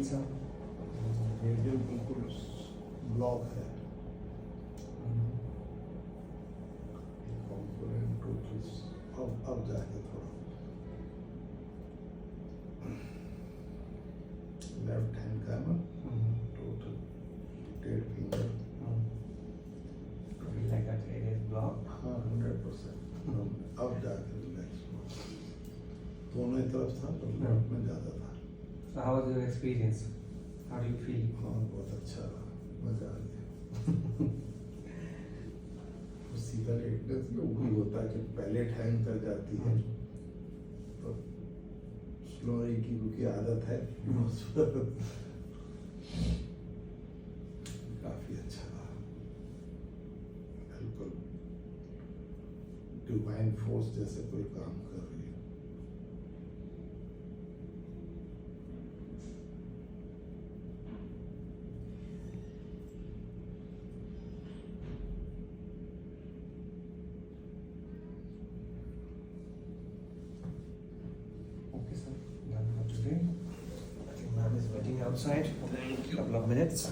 Sir radial बिल्कुल block है, component total अब जाके थोड़ा लेफ्ट हैंड का ना total 8 finger like that it is blocked. हाँ 100%। अब जाके रिलैक्स हुआ, दोनों ही तरफ था तो लेफ्ट में ज़्यादा था। So how was your experience? How do you feel? हाँ बहुत अच्छा रहा, मज़ा आ गया। सीधा लेटने से वही होता है कि पहले टाइम कर जाती है तो स्लोरी की आदत है, काफी अच्छा रहा, बिल्कुल डिवाइन फोर्स जैसे कोई काम कर रही है। Okay, sir. Done for today. I think ma'am is waiting outside. Thank you. Couple of minutes.